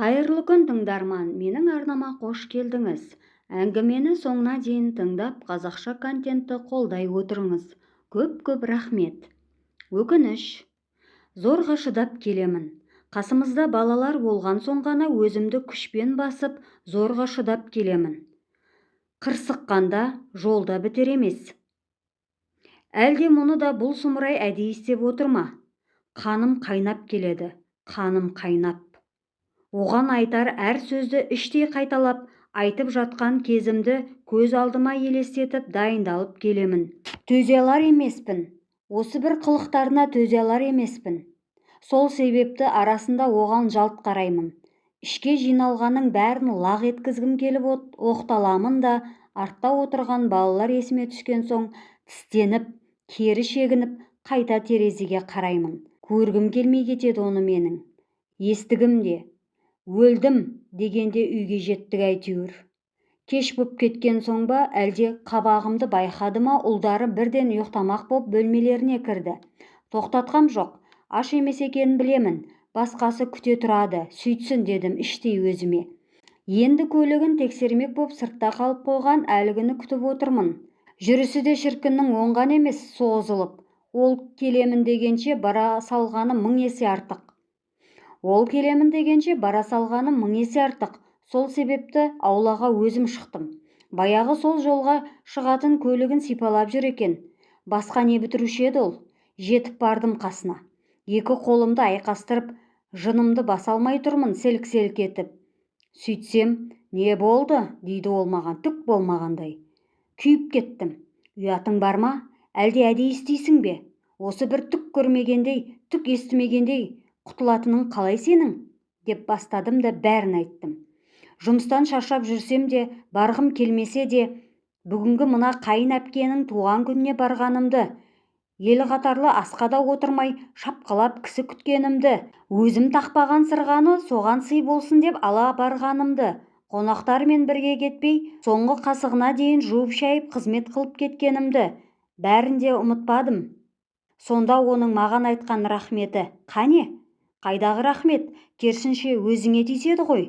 Қайырлы күн тыңдарман, менің арнама қош келдіңіз. Әңгімені соңына дейін тыңдап, қазақша контентті қолдай отырыңыз. Көп рахмет. Өкініш. Зорға шыдап келемін. Қасымызда балалар болған соң ғана өзімді күшпен басып, зорға шыдап келемін. Қырсыққанда жолда бітер емес. Әлде мұны да бұл сұмырай әдейі істеп отыр ма? Қаным қайнап келеді, қаным қайнап. Оған айтар әр сөзді іштей қайталап, айтып жатқан кезімді көз алдыма елестетіп дайындалып келемін. Төзе алар емеспін. Осы бір қылықтарына төзе алар емеспін. Сол себепті арасында оған жалт қараймын. Ішке жиналғанның бәрін лақ еткізгім келіп оқталамын да, артта отырған балалар есіме түскен соң тістеніп, кері шегініп, қайта терезеге қараймын. Көргім келмей кетеді оны менің. Естігім де. Өлдім дегенде үйге жеттік әйтеуір. Кеш боп кеткен соң ба, әлде қабағымды байқады ма, ұлдары бірден ұйықтамақ боп бөлмелеріне кірді. Тоқтатқам жоқ, аш емес екенін білемін, басқасы күте тұрады, сөйтсін дедім іштей өзіме. Енді көлігін тексермек боп сыртта қалып қойған әлгіні күтіп отырмын. Жүрісі де шіркіннің оңған емес, созылып. Ол келемін дегенше бара салғаны мың есе артық. Сол себепті аулаға өзім шықтым. Баяғы сол жолға шығатын көлігін сипалап жүр екен. Басқа не бітіруші еді ол? Жетіп бардым қасына. Екі қолымды айқастырып, жынымды баса алмай тұрмын селк-селк етіп. Сөйтсем, не болды, дейді ол маған, түк болмағандай. Күйіп кеттім. Ұятың бар ма? Әлде әдейі істейсің бе? Осы бір түк көрмегендей, түк естімегендей құтылатының қалай сенің? Деп бастадым да бәрін айттым. Жұмыстан шаршап жүрсем де, барғым келмесе де, бүгінгі мына қайын әпкенің туған күніне барғанымды, ел қатарлы асқа да отырмай шапқылап кісі күткенімді, өзім тақпаған сырғаны соған сый болсын деп ала барғанымды, қонақтармен бірге кетпей, соңғы қасығына дейін жуып-шайып қызмет қылып кеткенімді, бәрін де ұмытпадым. Сонда оның маған айтқан рахметі қане? Қайдағы рахмет? Керісінше өзіңе тиіседі ғой.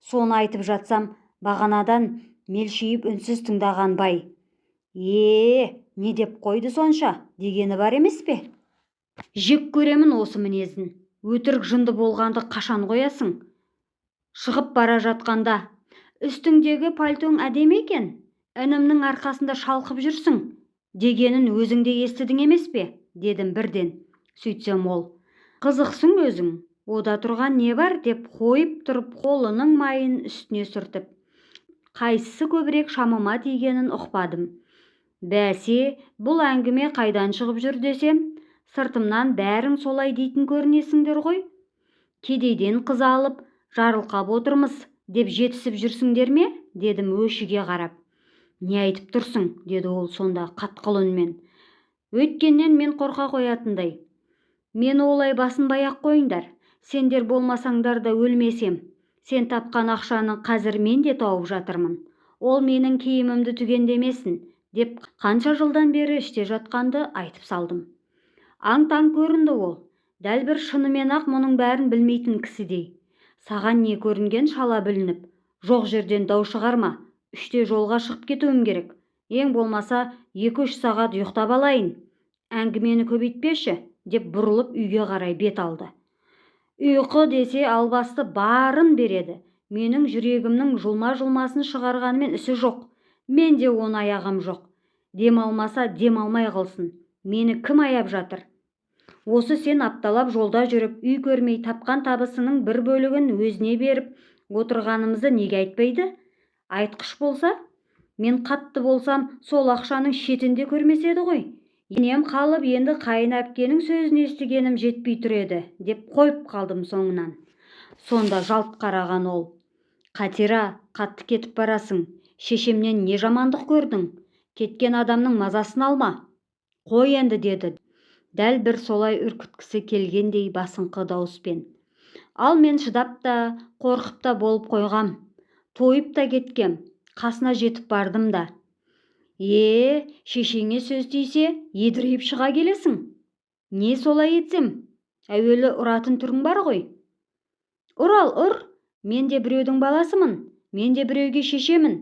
Соны айтып жатсам, бағанадан мелшиіп үнсіз тыңдаған бай. Не деп қойды сонша, дегені бар емес пе? Жек көремін осы мінезін. Өтірік жынды болғанды қашан қоясың? Шығып бара жатқанда, үстіңдегі пальтоң әдемі екен, інімнің арқасында шалқып жүрсің, дегенін өзіңде естідің емес пе? Дедім бірден. Сөйтсем ол, қызықсың өзің, ода тұрған не бар деп қойып тұрып қолының майын үстіне сүртіп. Қайсысы көбірек шамыма тигенін ұқпадым. Бәсе, бұл әңгіме қайдан шығып жүр десем, сыртымнан бәрің солай дейтін көрінесіңдер ғой. Кедейден қыз алып, жарылқап отырмыз деп жетісіп жүрсіңдер ме? Дедім өшіге қарап. Не айтып тұрсың? Деді ол сонда қатқыл үнмен. Өйткеннен мен қорқа қоятындай. Мені олай басынбай-ақ қойыңдар. Сендер болмасаңдар да өлмесем. Сен тапқан ақшаны қазір мен де тауып жатырмын. Ол менің киімімді түгендемесін, деп қанша жылдан бері іште жатқанды айтып салдым. Аң-таң көрінді ол. Дәл бір шынымен-ақ мұның бәрін білмейтін кісідей. Саған не көрінген шала білініп? Жоқ жерден дау шығарма. 3-те жолға шығып кетуім керек. Ең болмаса 2-3 сағат ұйықтап алайын. Әңгімені көбейтпеші, деп бұрылып үйге қарай бет алды. Ұйқы десе албасты барын береді. Менің жүрегімнің жұлма-жұлмасын шығарғанымен ісі жоқ. Мен де оны аяғам жоқ. Демалмаса демалмай қалсын. Мені кім аяп жатыр? Осы сен апталап жолда жүріп, үй көрмей тапқан табысының бір бөлігін өзіне беріп отырғанымызды неге айтпайды? Айтқыш болса, мен қатты болсам, сол ақшаның шетінде көрмеседі ғой. Енем қалып, енді қайын әпкенің сөзін естігенім жетпей тұр еді, деп қойып қалдым соңынан. Сонда жалт қараған ол. Қатира, қатты кетіп барасың. Шешемнен не жамандық көрдің? Кеткен адамның мазасын алма. Қой енді, деді. Дәл бір солай үркіткісі келгендей басыңқы дауыспен. Ал мен шыдап та, қорқып та болып қойғам. Тойып та кеткем. Қасына жетіп бардым да. Шешеңе сөз тисе, едірейіп шыға келесің. Не солай етсем? Әуелі ұратын түрің бар ғой. Ұр ал, ұр, Мен де біреудің баласымын, мен де біреуге шешемін.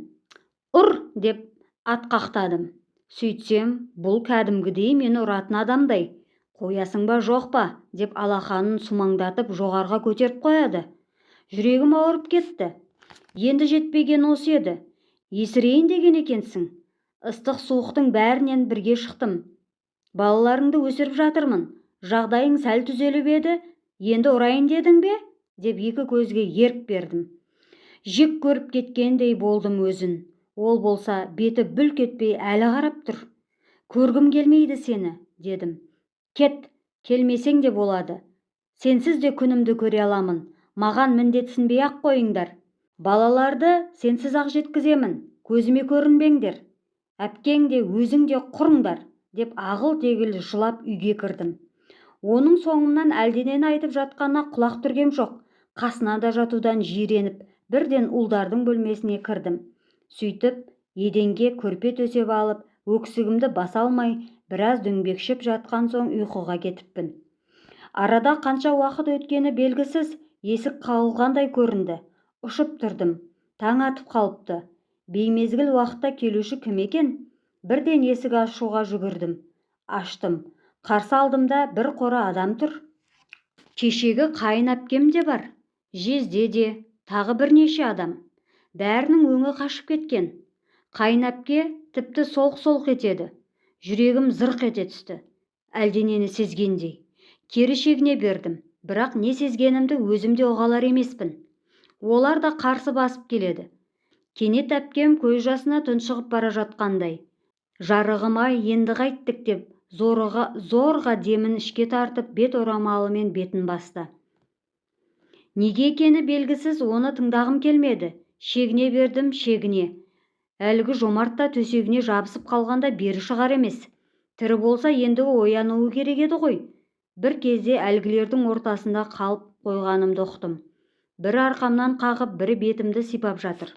Ұр деп атқақтадым. Сөйтсем, бұл кәдімгідей мені ұратын адамдай. Қоясың ба жоқ па деп алақанын сумаңдатып жоғарға көтеріп қояды. Жүрегім ауырып кетті. Енді жетпеген осы еді. Есірейін деген екенсің. Ыстық суықтың бәрінен бірге шықтым. Балаларыңды өсіріп жатырмын. Жағдайың сәл түзеліп еді, енді ұрайын дедің бе? Деп екі көзге ерік бердім. Жек көріп кеткендей болдым өзін. Ол болса беті бүлк етпей әлі қарап тұр. Көргім келмейді сені, дедім. Кет, келмесең де болады. Сенсіз де күнімді көре аламын. Маған міндетсінбей ақ қойыңдар. Балаларды сенсіз ақ жеткіземін. Көзіме көрінбеңдер. Әпкең де өзің де құрыңдар, деп ағыл-тегіл жылап үйге кірдім. Оның соңымнан әлденен айтып жатқанына құлақ түргем жоқ. Қасына да жатудан жиреніп, бірден ұлдардың бөлмесіне кірдім. Сөйтіп, еденге көрпе төсеп алып, өксігімді баса алмай, біраз дөңбекшіп жатқан соң ұйқыға кетіппін. Арада қанша уақыт өткені белгісіз, есік қағылғандай көрінді. Ұшып тұрдым. Таң атып қалыпты. Беймезгіл уақытта келуші кім екен? Бірден есік ашуға жүгірдім. Аштым. Қарсы алдымда бір қора адам тұр. Кешегі қайын әпкем де бар. Жезде де, тағы бірнеше адам. Бәрінің өңі қашып кеткен. Қайын әпке тіпті солқ-солқ етеді. Жүрегім зырқ ете түсті. Әлденені сезгендей. Кері шегіне бердім. Бірақ не сезгенімді өзімде ұғалар емеспін. Олар да қарсы басып келеді. Кенет әпкем көз жасына тұншығып бара жатқандай. Жарығым-ай, енді қайттік деп зорға демін ішке тартып бет орамалымен бетін басты. Неге екені белгісіз, оны тыңдағым келмеді. Шегіне бердім, шегіне. Әлгі жомарт та төсегіне жабысып қалғанда бері шығар емес. Тірі болса енді оянуы керек еді ғой. Бір кезде әлгілердің ортасында қалып қойғанымды ұқтым. Бір арқамнан қағып, бірі бетімді сипап жатыр.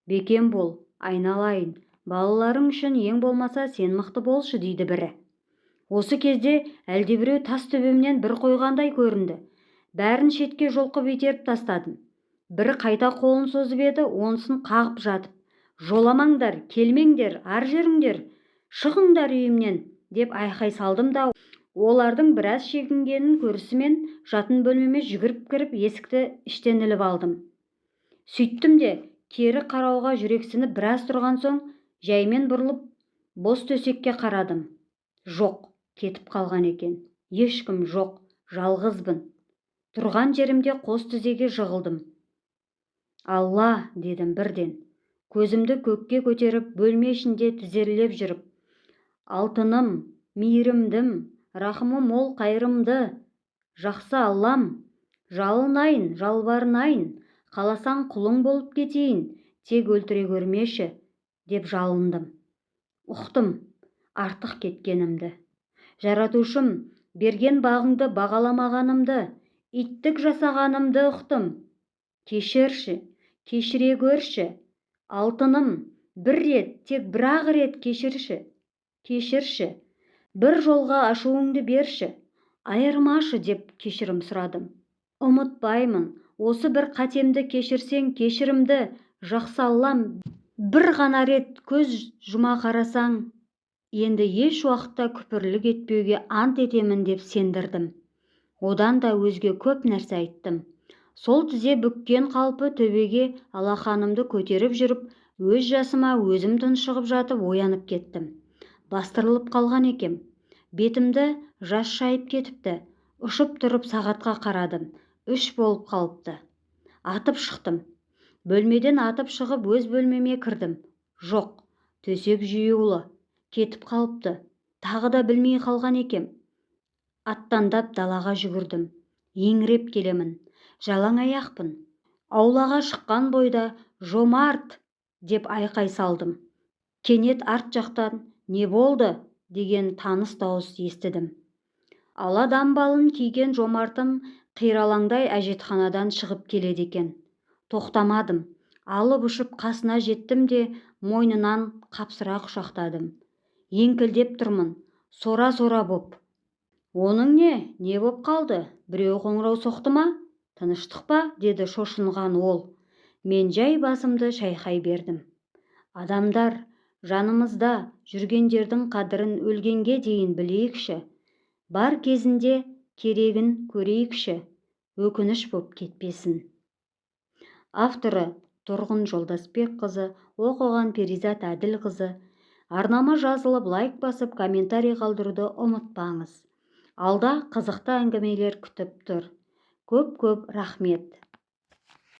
Бекем бол, айналайын. Балаларың үшін ең болмаса сен мықты болшы, дейді бірі. Осы кезде әлдебіреу тас төбемнен бір қойғандай көрінді. Бәрін шетке жұлқып итеріп тастадым. Бірі қайта қолын созып еді, онысын қағып жатып. Жоламаңдар, келмеңдер, ар жүріңдер, шығыңдар үйімнен, деп айқай салдым да, олардың біраз шегінгенін көрісімен жатын бөлмеме жүгіріп кіріп есікті іштен іліп алдым. Сөйттім де, кері қарауға жүрексініп біраз тұрған соң, жаймен бұрылып, бос төсекке қарадым. Жоқ, кетіп қалған екен. Ешкім жоқ, жалғызбын. Тұрған жерімде қос тізеге жығылдым. Алла, дедім бірден. Көзімді көкке көтеріп, бөлме ішінде тізерлеп жүріп. Алтыным, мейірімдім, рахымы мол қайырымды, жақсы Аллам, жалынайын, жалбарынайын, қаласаң құлың болып кетейін, тек өлтіре көрмеші, деп жалындым. Ұқтым, артық кеткенімді. Жаратушым, берген бағыңды бағаламағанымды, иттік жасағанымды ұқтым. Кешірші, кешіре көрші. Алтыным, бір рет, тек бір-ақ рет кешірші. Кешірші. Бір жолға ашуыңды берші. Айырмашы, деп кешірім сұрадым. Ұмытпаймын. Осы бір қатемді кешірсең, кешірімді, жақсы Аллам, бір ғана рет көз жұма қарасаң, енді еш уақытта күпірлік етпеуге ант етемін деп сендірдім. Одан да өзге көп нәрсе айттым. Сол тізе бүккен қалпы төбеге алақанымды көтеріп жүріп, өз жасыма өзім тұншығып жатып оянып кеттім. Бастырылып қалған екем. Бетімді жас шайып кетіпті. Ұшып тұрып сағатқа қарадым. 3 болып қалыпты. Атып шықтым. Бөлмеден атып шығып өз бөлмеме кірдім. Жоқ, төсек жиюлы. Кетіп қалыпты. Тағы да білмей қалған екем. Аттандап далаға жүгірдім. Еңіреп келемін. Жалаң аяқпын. Аулаға шыққан бойда жомарт, деп айқай салдым. Кенет арт жақтан не болды деген таныс дауыс естідім. Ала дамбалын киген жомартым қиралаңдай әжетханадан шығып келеді екен. Тоқтамадым. Алып ұшып қасына жеттім де мойнынан қапсыра құшақтадым. Еңкілдеп тұрмын, сора-сора боп. Оның не боп қалды? Біреу қоңырау соқты ма? Тыныштық па? Деді шошынған ол. Мен жай басымды шайқай бердім. Адамдар, жанымызда жүргендердің қадірін өлгенге дейін білейікші. Бар кезінде керегін көрейікші. Өкініш боп кетпесін. Авторы Тұрғын Жолдасбекқызы, оқыған Перизат Әділқызы. Арнама жазылып, лайк басып, комментарий қалдыруды ұмытпаңыз. Алда қызықты әңгімелер күтіп тұр. Көп-көп рахмет.